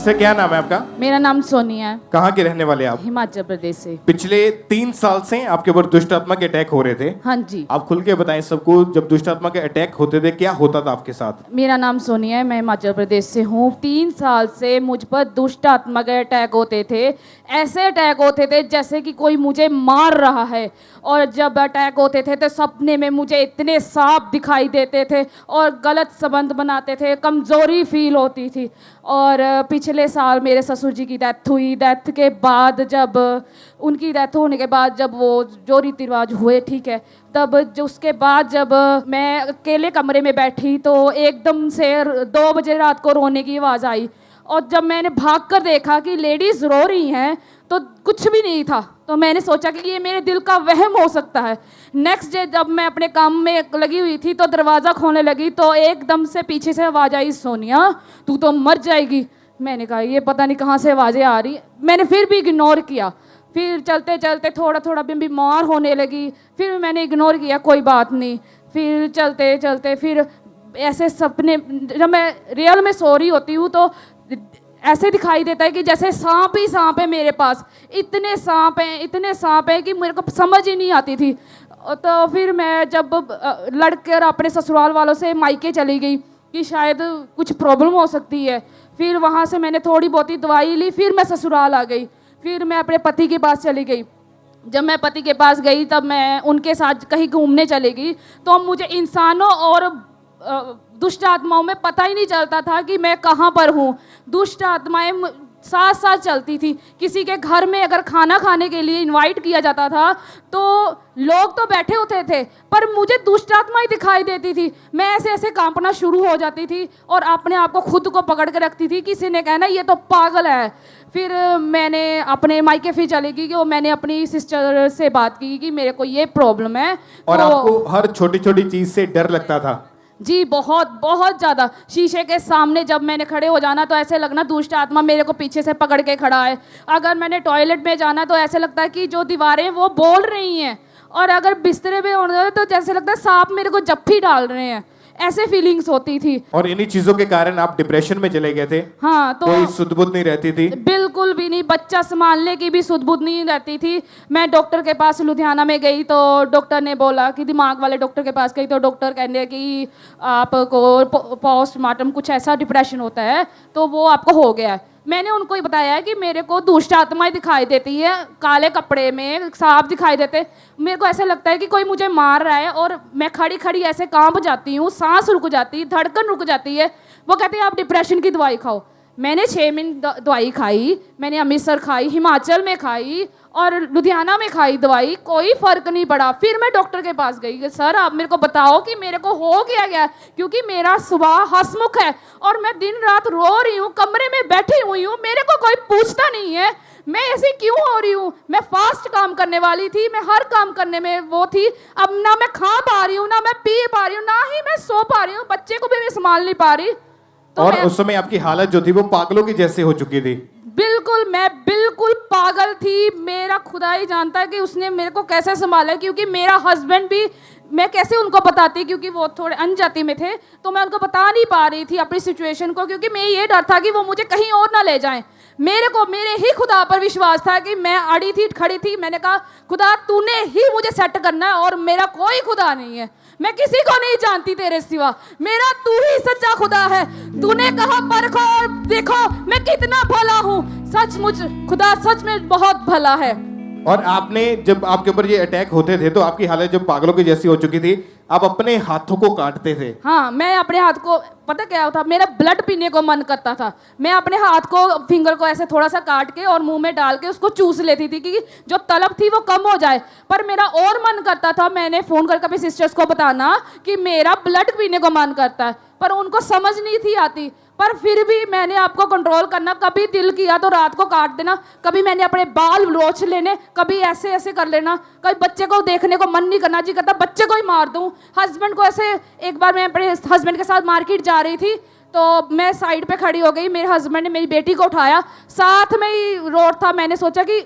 Sister क्या नाम है आपका? मेरा नाम सोनिया है। कहाँ के रहने वाले आप? हिमाचल प्रदेश से। पिछले 3 साल से आपके ऊपर दुष्ट आत्मा के अटैक हो रहे थे। हाँ जी। आप खुल के बताएं सबको, जब दुष्ट आत्मा के अटैक होते थे क्या होता था आपके साथ? मेरा नाम सोनिया है, मैं हिमाचल प्रदेश से हूँ। 3 साल से मुझ पर दुष्ट आत्मा के अटैक होते थे। ऐसे अटैक होते थे जैसे कि कोई मुझे मार रहा है। और जब अटैक होते थे तो सपने में मुझे इतने सांप दिखाई देते थे और गलत संबंध बनाते थे, कमज़ोरी फील होती थी। और पिछले साल मेरे ससुर जी की डेथ हुई। डेथ के बाद जब उनकी डेथ होने के बाद जब वो जो रीति रिवाज हुए, ठीक है, तब जो उसके बाद जब मैं अकेले कमरे में बैठी तो एकदम से 2 बजे रात को रोने की आवाज़ आई। और जब मैंने भाग कर देखा कि लेडीज़ रो रही हैं तो कुछ भी नहीं था। तो मैंने सोचा कि ये मेरे दिल का वहम हो सकता है। नेक्स्ट डे जब मैं अपने काम में लगी हुई थी तो दरवाज़ा खोलने लगी तो एकदम से पीछे से आवाज़ आई, सोनिया तू तो मर जाएगी। मैंने कहा ये पता नहीं कहाँ से आवाज़ें आ रही। मैंने फिर भी इग्नोर किया। फिर चलते चलते थोड़ा थोड़ा मैं बीमार होने लगी। फिर मैंने इग्नोर किया, कोई बात नहीं। फिर चलते चलते फिर ऐसे सपने, जब मैं रियल में सो रही होती हूँ तो ऐसे दिखाई देता है कि जैसे सांप ही सांप है मेरे पास। इतने सांप हैं कि मेरे को समझ ही नहीं आती थी। तो फिर मैं जब लड़कर अपने ससुराल वालों से मायके चली गई कि शायद कुछ प्रॉब्लम हो सकती है। फिर वहाँ से मैंने थोड़ी बहुत ही दवाई ली। फिर मैं ससुराल आ गई। फिर मैं अपने पति के पास चली गई। जब मैं पति के पास गई तब मैं उनके साथ कहीं घूमने चली गई तो मुझे इंसानों और दुष्ट आत्माओं में पता ही नहीं चलता था कि मैं कहाँ पर हूँ। दुष्ट आत्माएं साथ साथ चलती थी। किसी के घर में अगर खाना खाने के लिए इनवाइट किया जाता था तो लोग तो बैठे होते थे पर मुझे दुष्ट आत्मा ही दिखाई देती थी। मैं ऐसे ऐसे कांपना शुरू हो जाती थी और अपने आप को खुद को पकड़ के रखती थी। किसी ने कहना ये तो पागल है। फिर मैंने अपने मायके फिर चली गई कि मैंने अपनी सिस्टर से बात की कि मेरे को ये प्रॉब्लम है। और तो आपको हर छोटी छोटी चीज़ से डर लगता था? जी बहुत बहुत ज़्यादा। शीशे के सामने जब मैंने खड़े हो जाना तो ऐसे लगना दुष्ट आत्मा मेरे को पीछे से पकड़ के खड़ा है। अगर मैंने टॉयलेट में जाना तो ऐसे लगता है कि जो दीवारें वो बोल रही हैं। और अगर बिस्तरे पे होना तो जैसे लगता है सांप मेरे को जप्फी डाल रहे हैं। ऐसे फीलिंग्स होती थी। और इन्हीं चीजों के कारण आप डिप्रेशन में चले गए थे? हाँ। तो कोई सुध बुध नहीं रहती थी? बिल्कुल भी नहीं। बच्चा संभालने की भी सुध बुध नहीं रहती थी। मैं डॉक्टर के पास लुधियाना में गई तो डॉक्टर ने बोला कि दिमाग वाले डॉक्टर के पास गई तो डॉक्टर कहने कि आपको पोस्टमार्टम कुछ ऐसा डिप्रेशन होता है तो वो आपको हो गया है। मैंने उनको ही बताया है कि मेरे को दुष्ट आत्माएं दिखाई देती है, काले कपड़े में सांप दिखाई देते। मेरे को ऐसा लगता है कि कोई मुझे मार रहा है और मैं खड़ी खड़ी ऐसे कांप जाती हूँ, सांस रुक जाती है, धड़कन रुक जाती है। वो कहते हैं आप डिप्रेशन की दवाई खाओ। मैंने 6 महीने दवाई खाई। मैंने अमृतसर खाई, हिमाचल में खाई और लुधियाना में खाई दवाई, कोई फ़र्क नहीं पड़ा। फिर मैं डॉक्टर के पास गई कि सर आप मेरे को बताओ कि मेरे को हो गया क्योंकि मेरा स्वभाव हंसमुख है और मैं दिन रात रो रही हूँ, कमरे में बैठी हुई हूँ, मेरे को कोई पूछता नहीं है मैं ऐसे क्यों हो रही हूँ। मैं फास्ट काम करने वाली थी, मैं हर काम करने में वो थी। अब ना मैं खा पा रही हूँ, ना मैं पी पा रही हूँ, ना ही मैं सो पा रही हूँ, बच्चे को भी मैं संभाल नहीं पा रही। तो और उस समय आपकी हालत जो थी वो पागलों की जैसे हो चुकी थी? बिल्कुल, मैं बिल्कुल पागल थी। मेरा खुदा ही जानता है कि उसने मेरे को कैसे संभाला, क्योंकि मेरा हस्बैंड भी, मैं कैसे उनको बताती क्योंकि वो थोड़े अनजाति में थे तो मैं उनको बता नहीं पा रही थी अपनी सिचुएशन को, क्योंकि मैं ये डर था कि वो मुझे कहीं और ना ले जाएं। मेरे ही खुदा पर विश्वास था कि मैं अड़ी थी, खड़ी थी। मैंने कहा खुदा तूने ही मुझे सेट करना है और मेरा कोई खुदा नहीं है, मैं किसी को नहीं जानती तेरे सिवा, मेरा तू ही सच्चा खुदा है। तूने कहा परखो और देखो मैं कितना भला हूँ। सचमुच खुदा सच में बहुत भला है। और आपने जब आपके ऊपर ये अटैक होते थे तो आपकी हालत जब पागलों की जैसी हो चुकी थी, आप अपने हाथों को काटते थे? हाँ, मैं अपने हाथ को, पता क्या होता, मेरा ब्लड पीने को मन करता था। मैं अपने हाथ को, फिंगर को ऐसे थोड़ा सा काट के और मुंह में डाल के उसको चूस लेती थी कि जो तलब थी वो कम हो जाए। पर मेरा और मन करता था, मैंने फ़ोन करके अपनी सिस्टर्स को बताना कि मेरा ब्लड पीने को मन करता है, पर उनको समझ नहीं थी आती। पर फिर भी मैंने आपको कंट्रोल करना। कभी दिल किया तो रात को काट देना, कभी मैंने अपने बाल नोच लेने, कभी ऐसे ऐसे कर लेना, कभी बच्चे को देखने को मन नहीं करना, जी करता बच्चे को ही मार दूं। हस्बैंड को ऐसे, एक बार मैं अपने हस्बैंड के साथ मार्केट जा रही थी तो मैं साइड पे खड़ी हो गई। मेरे हस्बैंड ने मेरी बेटी को उठाया, साथ में ही रोड था। मैंने सोचा कि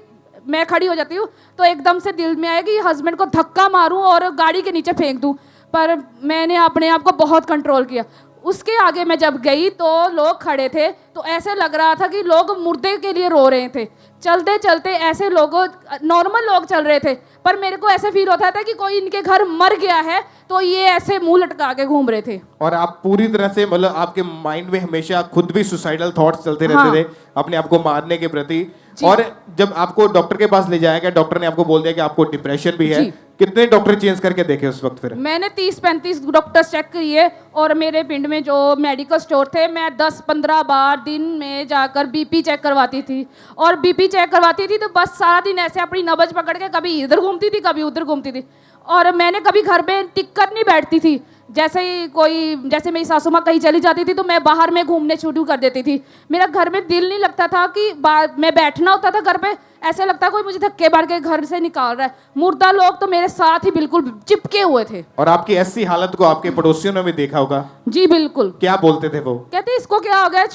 मैं खड़ी हो जाती हूँ तो एकदम से दिल में आया कि हस्बैंड को धक्का मारूँ और गाड़ी के नीचे फेंक दूँ, पर मैंने अपने आप को बहुत कंट्रोल किया। उसके आगे मैं जब गई तो लोग खड़े थे तो ऐसे लग रहा था कि लोग मुर्दे के लिए रो रहे थे। चलते चलते ऐसे लोगों नॉर्मल लोग चल रहे थे, पर मेरे को ऐसे फील होता था कि कोई इनके घर मर गया है तो ये ऐसे मुंह लटका के घूम रहे थे। और आप पूरी तरह से मतलब आपके माइंड में हमेशा खुद भी सुसाइडल थॉट्स चलते रहते हाँ। थे अपने आप को मारने के प्रति। जी। और जब आपको डॉक्टर के पास ले जाया गया, डॉक्टर ने आपको बोल दिया कि आपको डिप्रेशन भी है, जी। कितने डॉक्टर चेंज करके देखे उस वक्त फिर? मैंने 30-35 डॉक्टर्स चेक किए और मेरे पिंड में जो मेडिकल स्टोर थे, मैं 10-15 बार दिन में जाकर बीपी चेक करवाती थी। और बीपी चेक करवाती थी तो बस सारा दिन ऐसे अपनी नब्ज पकड़ के कभी इधर घूमती थी कभी उधर घूमती थी। और मैंने कभी घर पे टिक कर नहीं बैठती थी। जैसे मेरी सासू माँ कहीं चली जाती थी तो मैं बाहर में घूमने शुरू कर देती थी। मेरा घर में दिल नहीं लगता था कि मैं बैठना होता था घर पे, ऐसे लगता कोई मुझे धक्के मार के घर से निकाल रहा है। मुर्दा लोग तो मेरे साथ ही बिल्कुल चिपके हुए थे। और आपकी ऐसी हालत को आपके पड़ोसियों ने भी देखा होगा? जी बिल्कुल। क्या बोलते थे वो? कहते इसको क्या हो गया,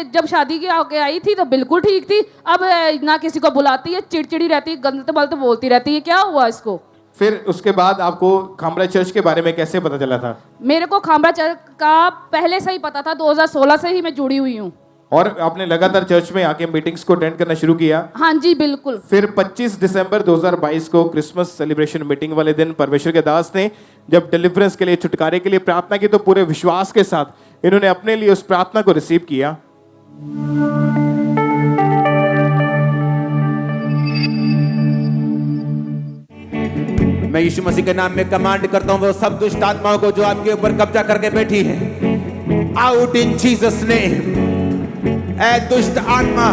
जब शादी के आके आई थी तो बिल्कुल ठीक थी, अब ना किसी को बुलाती है, चिड़चिड़ी रहती है, गंदे मलते बोलती रहती है, क्या हुआ इसको? फिर उसके बाद आपको खामरा चर्च के बारे में कैसे पता चला था? मेरे को खामरा चर्च का पहले से ही पता था, 2016 से ही मैं जुड़ी हुई हूँ। और आपने लगातार चर्च में आके मीटिंग्स को अटेंड करना शुरू किया? हाँ जी बिल्कुल। फिर 25 दिसंबर 2022 को क्रिसमस सेलिब्रेशन मीटिंग वाले दिन परमेश्वर के दास ने जब डिलीवरेंस के लिए, छुटकारे के लिए प्रार्थना की, तो पूरे विश्वास के साथ इन्होंने अपने लिए उस प्रार्थना को रिसीव किया। मैं यीशु मसीह के नाम में कमांड करता हूं वो सब दुष्ट आत्माओं को जो आपके ऊपर कब्जा करके बैठी है, आउट इन जीसस नेम। ऐ दुष्ट आत्मा,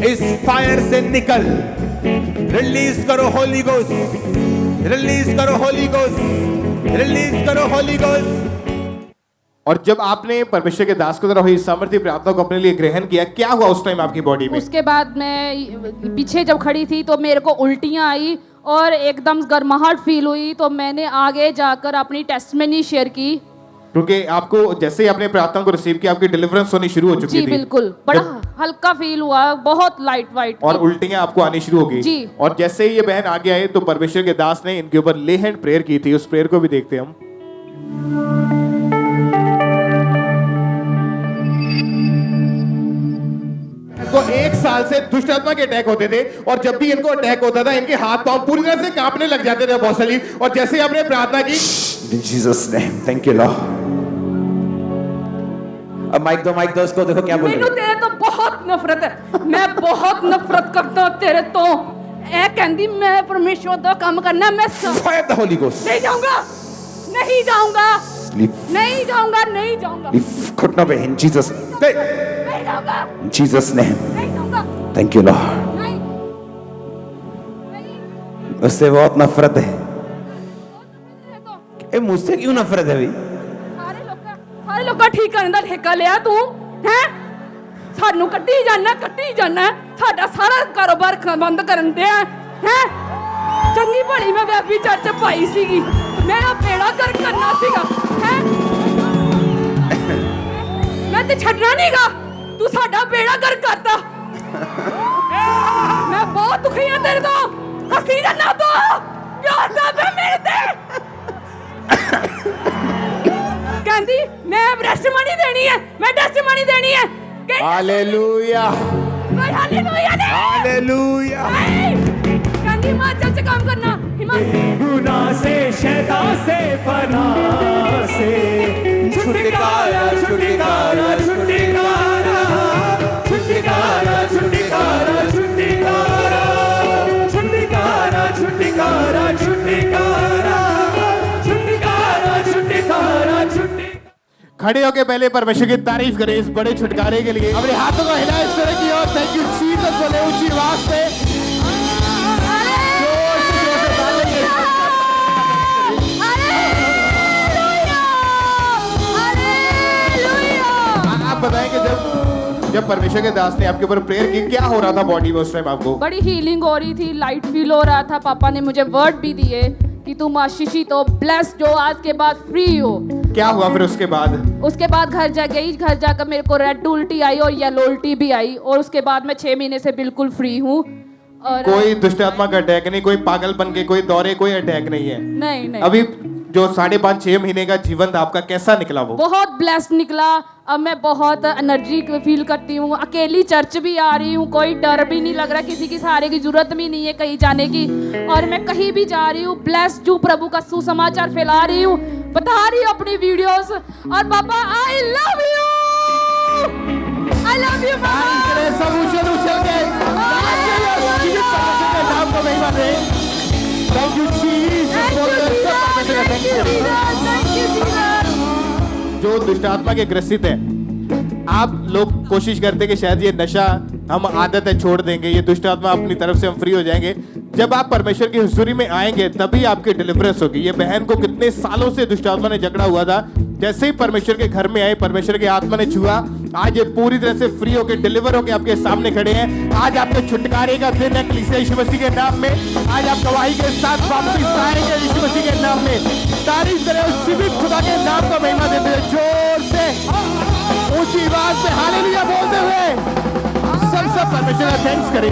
इस फायर से निकल। रिलीज करो होली गोस्ट, रिलीज करो होली गोस्ट, रिलीज करो होली गोस्ट। और जब आपने परमेश्वर के दास को द्वारा हुई सामर्थ्य प्रार्थना को अपने लिए ग्रहण किया, क्या हुआ उस टाइम आपकी बॉडी में? उसके बाद मैं पीछे जब खड़ी थी तो मेरे को उल्टियाँ आई और एकदम गर्माहट फील हुई, तो मैंने आगे जाकर अपनी टेस्टमनी शेयर की। क्योंकि आपको जैसे ही आपने प्रार्थना को रिसीव किया, आपकी डिलीवरेंस होनी शुरू हो चुकी जी थी। बिल्कुल, बड़ा हल्का फील हुआ, बहुत लाइट वाइट, और उल्टियां आपको आनी शुरू हो गई। जी। और जैसे ही ये बहन आगे आए तो परमेश्वर के दास ने इनके ऊपर ले हैंड प्रेयर की थी। उस प्रेयर को भी देखते हैं हम। तो 1 साल से दुष्ट आत्मा के अटैक होते थे, और जब भी इनको अटैक होता था इनके हाथ पांव पूरी तरह से कांपने लग जाते थे बहुत सारी। और जैसे ही आपने प्रार्थना की, In Jesus name, thank you Lord। अब माइक दो उसको, देखो क्या बोल रहे मैनू तेरे तो बहुत नफरत है, मैं बहुत नफरत करता हूं तेरे तो। ए कहंदी मैं परमेश्वर दा काम करना, मैं फायर द होली गोस्ट। नहीं जाऊंगा, नहीं जाऊंगा, लीव नहीं जाऊंगा, नहीं जाऊंगा, घुटनों पे इन जीसस, नहीं जाऊंगा, इन जीसस नेम, नहीं जाऊंगा, थैंक यू लॉर्ड। नहीं, नहीं, उससे बहुत नफरत है। तो ए मुझसे क्यों नफरत है भाई? ਸਾਰੇ ਲੋਕਾਂ ਠੀਕ ਕਰਨ ਦਾ ਠੇਕਾ ਲਿਆ ਤੂੰ ਹੈ? ਸਾਨੂੰ ਕੱਢੀ ਜਾਣਾ, ਸਾਡਾ ਸਾਰਾ ਕਾਰੋਬਾਰ ਬੰਦ ਕਰਨ ਦਿਆ ਹੈ। ਚੰਗੀ ਭਲੀ ਮੈਂ ਬੇਬੀ ਚਰਚ ਪਾਈ ਸੀਗੀ, ਮੇਰਾ ਬੇੜਾ ਕਰ ਕਰਨਾ ਸੀਗਾ ਹੈ। ਮੈਂ ਤੇ ਛੱਡਣਾ ਨਹੀਂਗਾ, ਤੂੰ ਸਾਡਾ ਬੇੜਾ ਕਰ ਕਰਤਾ। ਮੈਂ ਬਹੁਤ ਦੁਖੀ ਹਾਂ ਤੇਰੇ ਤੋਂ, ਹੱਸੀ ਜਾਣਾ ਤੂੰ, ਪਿਆਰ ਦਾ ਬੇ ਮੇਰੇ ਤੇ। कहती मैं टेस्टिमनी देनी है, मैं टेस्टिमनी देनी है। हालेलुया, कोई हालेलुया नहीं, हालेलुया। कहती मां चर्च काम करना, गुनाह से, शैतान से, फना से छुटकारा, छुटकारा, छुटकारा, छुटकारा, छुटकारा, छुटकारा, छुटकारा, छुटकारा, छुटकारा, खड़े होके पहले परमेश्वर की तारीफ करें इस बड़े छुटकारे के लिए। अपने हाथों को हिलाएं इस तरह की, और थैंक यू जीसस बोले ऊंची आवाज पे। जोर से तालियां। आप बताएं कि जब परमेश्वर के दास ने आपके ऊपर प्रेयर की, क्या हो रहा था बॉडी में उस टाइम आपको? बड़ी हीलिंग हो रही थी, लाइट फील हो रहा था। पापा ने मुझे वर्ड भी दिए कि तुम आशीषित हो, ब्लेस्ड हो, आज के बाद फ्री हो। क्या हुआ फिर उसके बाद? उसके बाद घर जाकर मेरे को रेड उल्टी आई और येलो उल्टी भी आई, और उसके बाद मैं 6 महीने से बिल्कुल फ्री हूँ। और कोई दुष्ट आत्मा का अटैक नहीं, कोई पागलपन के कोई दौरे, कोई अटैक नहीं है? नहीं। अभी जो 5.5-6 महीने का जीवन था आपका, कैसा निकला वो? बहुत ब्लेस्ड निकला। अब मैं बहुत एनर्जी फील करती हूँ, अकेली चर्च भी आ रही हूँ, कोई डर भी नहीं लग रहा, किसी की सहारे की जरूरत भी नहीं है कहीं जाने की, और मैं कहीं भी जा रही हूँ ब्लेस्ड हूँ, प्रभु का सुसमाचार फैला रही हूँ, बता रही हूँ अपनी वीडियोस। और पापा I love you, I love you सब उछल उछल के जीवित परमेश्वर के नाम को महिमा दें। Thank you Jesus for the परमेश्वर का thanks करें। जो दुष्ट आत्मा के ग्रसित है, आप लोग कोशिश करते कि शायद ये नशा हम आदत है छोड़ देंगे, ये दुष्ट आत्मा अपनी तरफ से हम फ्री हो जाएंगे। जब आप परमेश्वर की हुजूरी में आएंगे तभी आपकी डिलीवरेंस होगी। ये बहन को कितने सालों से दुष्ट आत्मा ने जकड़ा हुआ था, जैसे ही परमेश्वर के घर में आए, परमेश्वर के आत्मा ने छुआ, आज ये पूरी तरह से फ्री होकर डिलीवर होकर आपके सामने खड़े हैं। आज आपके छुटकारे का दिन है कलीसिया यीशु मसीह के नाम में। आज आप गवाही के साथ वापस आएंगे यीशु मसीह के नाम में। तारीफ करें उस जीवित खुदा के नाम का महिमा देते हुए, जोर से ऊंची आवाज से हालेलुया बोलते हुए सब परमेश्वर का थैंक्स करें।